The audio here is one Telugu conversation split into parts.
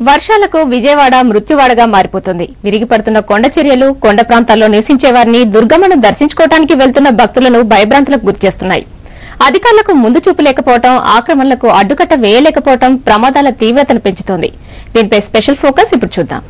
వర్షాలకు విజయవాడ మృత్యువాడగా మారిపోతుంది. విరిగిపడుతున్న కొండ చర్యలు, కొండ ప్రాంతాల్లో నివసించే వారిని దుర్గమ్మను దర్శించుకోవడానికి వెళ్తున్న భక్తులను భయభ్రాంతులకు గురిచేస్తున్నాయి. అధికారులకు ముందు చూపు లేకపోవడం, ఆక్రమణలకు అడ్డుకట్ట వేయలేకపోవడం ప్రమాదాల తీవ్రతను పెంచుతోంది. దీనిపై స్పెషల్ ఫోకస్ ఇప్పుడు చూద్దాం.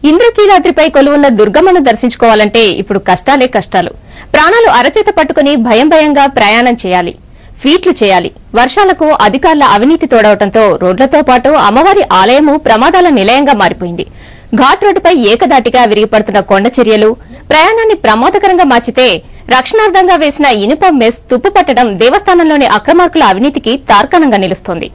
ఇంద్రకీలాద్రిపై కొలువున్న దుర్గమ్మను దర్శించుకోవాలంటే ఇప్పుడు కష్టాలే కష్టాలు. ప్రాణాలు అరచేత పట్టుకుని భయంగా ప్రయాణం చేయాలి, ఫీట్లు చేయాలి. వర్షాలకు అధికారుల అవినీతి తోడవడంతో రోడ్లతో పాటు అమ్మవారి ఆలయము ప్రమాదాల నిలయంగా మారిపోయింది. ఘాట్ రోడ్డుపై ఏకదాటిగా విరిగిపడుతున్న కొండ చర్యలు ప్రయాణాన్ని ప్రమాదకరంగా మార్చితే, రక్షణార్థంగా వేసిన ఇనుప మెస్ తుప్పుపట్టడం దేవస్థానంలోని అక్రమార్కుల అవినీతికి తార్కాణంగా నిలుస్తోంది.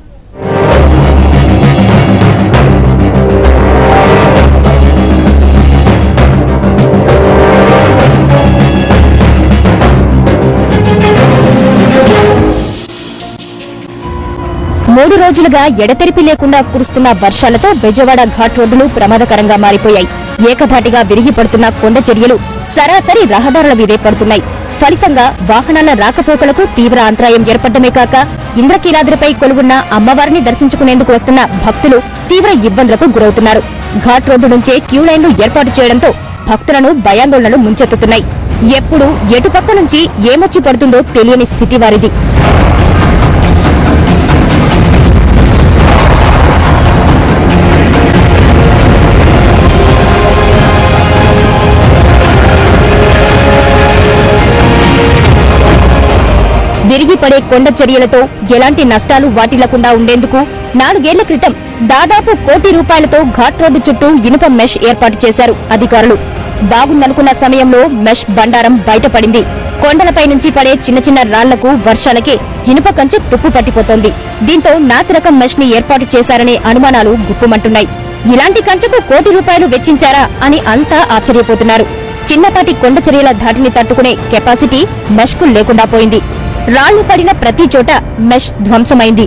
మూడు రోజులుగా ఎడతెరిపి లేకుండా కురుస్తున్న వర్షాలతో బెజవాడ ఘాట్ రోడ్డులు ప్రమాదకరంగా మారిపోయాయి. ఏకధాటిగా విరిగిపడుతున్న కొండ చర్యలు సరాసరి రహదారుల మీదే పడుతున్నాయి. ఫలితంగా వాహనాల రాకపోకలకు తీవ్ర అంతరాయం ఏర్పడమే కాక, ఇంద్రకీలాద్రిపై కొలువున్న అమ్మవారిని దర్శించుకునేందుకు వస్తున్న భక్తులు తీవ్ర ఇబ్బందులకు గురవుతున్నారు. ఘాట్ రోడ్డు నుంచే క్యూ లైన్లు ఏర్పాటు చేయడంతో భక్తులను భయాందోళనలు ముంచెత్తుతున్నాయి. ఎప్పుడు ఎటుపక్క నుంచి ఏమొచ్చి పడుతుందో తెలియని స్థితి వారిది. విరిగిపడే కొండ చర్యలతో ఎలాంటి నష్టాలు వాటిల్లకుండా ఉండేందుకు 4 ఏళ్ల క్రితం దాదాపు ₹1 కోటి ఘాట్ రోడ్డు చుట్టూ ఇనుప మెష్ ఏర్పాటు చేశారు అధికారులు. బాగుందనుకున్న సమయంలో మెష్ బండారం బయటపడింది. కొండలపై నుంచి పడే చిన్న రాళ్లకు వర్షాలకే ఇనుప కంచె తుప్పు పట్టిపోతోంది. దీంతో నాసిరకం మెష్ ని ఏర్పాటు చేశారనే అనుమానాలు గుప్పుమంటున్నాయి. ఇలాంటి కంచెకు ₹1 కోటి వెచ్చించారా అని అంతా ఆశ్చర్యపోతున్నారు. చిన్నపాటి కొండ చర్యల ధాటిని తట్టుకునే కెపాసిటీ మెష్ కు లేకుండా పోయింది. రాళ్లు పడిన ప్రతి చోట మెష్ ధ్వంసమైంది.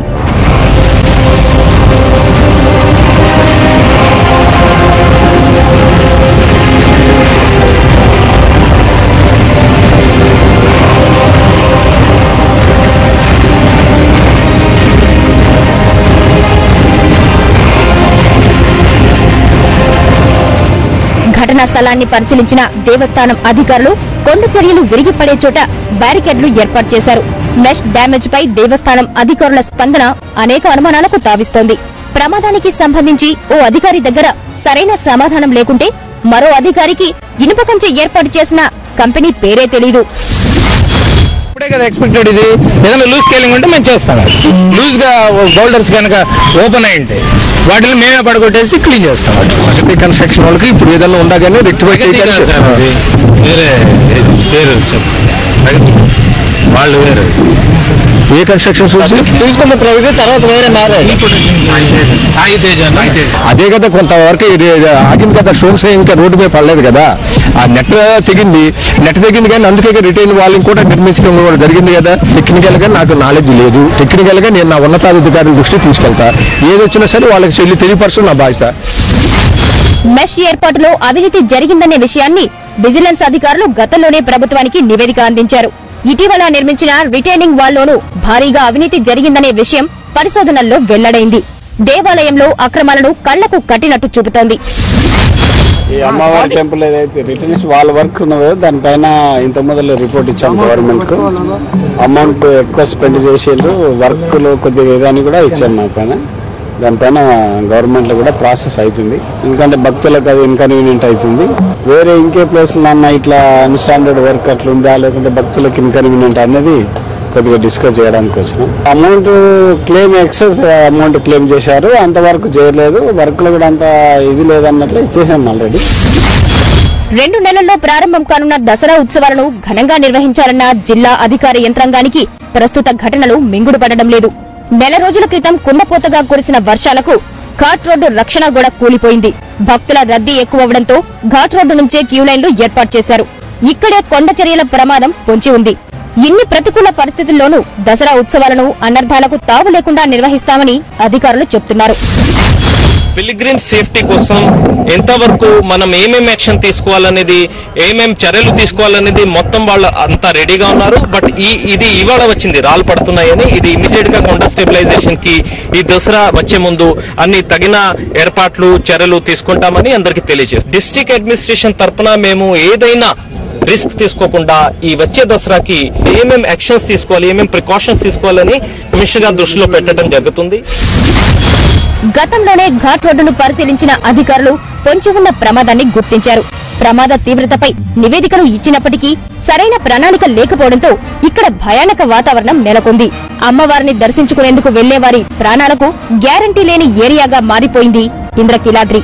ఘటనా స్థలాన్ని పరిశీలించిన దేవస్థానం అధికారులు కొండ చర్యలు విరిగిపడే చోట బ్యారికేడ్లు ఏర్పాటు చేశారు. మెష్ డ్యామేజ్ పై దేవస్థానం అధికారుల స్పందన అనేక అనుమానాలకు తావిస్తోంది. ప్రమాదానికి సంబంధించి ఓ అధికారి దగ్గర సరైన సమాధానం లేకుంటే, మరో అధికారికి ఇనుప కంచె ఏర్పాటు చేసిన కంపెనీ పేరే తెలీదు. ఇప్పుడే కదా ఎక్స్పెక్టెడ్. ఇది ఏదైనా లూజ్ స్కేలింగ్ ఉంటే మేము చేస్తాం. లూజ్ గా బౌల్డర్స్ కనుక ఓపెన్ అయి ఉంటే వాటిని మేమే పడగొట్టేసి క్లీన్ చేస్తాం. కన్స్ట్రక్షన్ వాళ్ళకి ఇప్పుడు ఏదైనా ఉందా కానీ రెక్టిఫై వేరే పేరు వాళ్ళు వేరే ఏ కన్స్ట్రక్షన్స్ తీసుకున్న ప్రైవేట్ తర్వాత వేరే మారారు. అదే కదా కొంతవరకు ఆగింది కదా. షోన్స్ ఇంకా రోడ్డు మీద పడలేదు కదా. ఆ నెట్ తెగింది కానీ అందుకే రిటైన్ వాళ్ళని కూడా నిర్మించడం కూడా జరిగింది కదా. టెక్నికల్ గా నాకు నాలెడ్జ్ లేదు. టెక్నికల్ గా నేను నా ఉన్నతాధికారుల దృష్టి తీసుకెళ్తా. ఏది వచ్చినా సరే వాళ్ళకి తెలియపరచడం నా బాధ్యత. మెష్ ఏర్పాటులో అవినీతి జరిగిందనే విషయాన్ని విజిలెన్స్ అధికారులు గతంలోనే ప్రభుత్వానికి నివేదిక అందించారు. ఇటీవల నిర్మించిన రిటైనింగ్ వాల్లోనూ భారీగా అవినీతి జరిగిందనే విషయం పరిశోధనల్లో వెల్లడైంది. దేవాలయంలో అక్రమాలను కళ్లకు కట్టినట్టు చూపుతోంది. ఈ అమ్మవారి టెంపుల్ ఏదైతే రిటర్న్స్ వాళ్ళ వర్క్ ఉన్నదో దానిపైన ఇంత మొదలు రిపోర్ట్ ఇచ్చాం గవర్నమెంట్ కు. అమౌంట్ ఎక్కువ స్పెండ్ చేసేళ్ళు, వర్క్ లో కొద్దిగా ఏదని కూడా ఇచ్చాం మా పైన. దానిపైన గవర్నమెంట్ లో కూడా ప్రాసెస్ అవుతుంది. ఎందుకంటే భక్తులకు అది ఇన్కన్వీనియంట్ అవుతుంది. వేరే ఇంకే ప్లేస్లో అన్న ఇట్లా అన్స్టాండర్డ్ వర్క్ అట్లా ఉందా లేకుంటే భక్తులకు ఇన్కన్వీనియంట్ అనేది కొద్దిగా డిస్కస్ చేయడానికి వచ్చినాం. Amount claim excess amount claim చేశారు, అంతవరకు చేయలేదు. వర్క్ లో కూడా అంత ఇది లేదన్నట్లు ఇచ్చేసాం ఆల్రెడీ. 2 నెలల్లో ప్రారంభం కానున్న దసరా ఉత్సవాలను ఘనంగా నిర్వహించాలన్న జిల్లా అధికార యంత్రాంగానికి ప్రస్తుత ఘటనలు మింగుడు పడడం లేదు. నెల రోజుల క్రితం కుండపోతగా కురిసిన వర్షాలకు ఘాట్ రోడ్డు రక్షణ గోడ కూలిపోయింది. భక్తుల రద్దీ ఎక్కువవడంతో ఘాట్ రోడ్డు నుంచే క్యూ లైన్లు ఏర్పాటు చేశారు. ఇక్కడే కొండ చర్యల ప్రమాదం పొంచి ఉంది. ఇన్ని ప్రతికూల పరిస్థితుల్లోనూ దసరా ఉత్సవాలను అనర్థాలకు తావు లేకుండా నిర్వహిస్తామని అధికారులు చెబుతున్నారు. పిలిగ్రిమ్ సేఫ్టీ కోసం ఎంతవరకు మనం ఏమేమి యాక్షన్ తీసుకోవాలనేది, ఏమేం చర్యలు తీసుకోవాలనేది మొత్తం వాళ్ళు అంతా రెడీగా ఉన్నారు. బట్ ఇది ఇవాళ వచ్చింది, రాళ్ళు పడుతున్నాయని. ఇది ఇమీడియట్ గా కొండ స్టెబిలైజేషన్ కి ఈ దసరా వచ్చే ముందు అన్ని తగిన ఏర్పాట్లు చర్యలు తీసుకుంటామని అందరికీ తెలియజేస్తాం. డిస్ట్రిక్ట్ అడ్మినిస్ట్రేషన్ తరఫున మేము ఏదైనా రిస్క్ తీసుకోకుండా ఈ వచ్చే దసరాకి ఏమేం యాక్షన్స్ తీసుకోవాలి, ఏమేం ప్రికాషన్స్ తీసుకోవాలని కమిషనర్ గారి దృష్టిలో పెట్టడం జరుగుతుంది. గతంలోనే ఘాట్ రోడ్డును పరిశీలించిన అధికారులు పొంచి ఉన్న ప్రమాదాన్ని గుర్తించారు. ప్రమాద తీవ్రతపై నివేదికలు ఇచ్చినప్పటికీ సరైన ప్రణాళిక లేకపోవడంతో ఇక్కడ భయానక వాతావరణం నెలకొంది. అమ్మవారిని దర్శించుకునేందుకు వెళ్లేవారి ప్రాణాలకు గ్యారంటీ లేని ఏరియాగా మారిపోయింది ఇంద్రకీలాద్రి.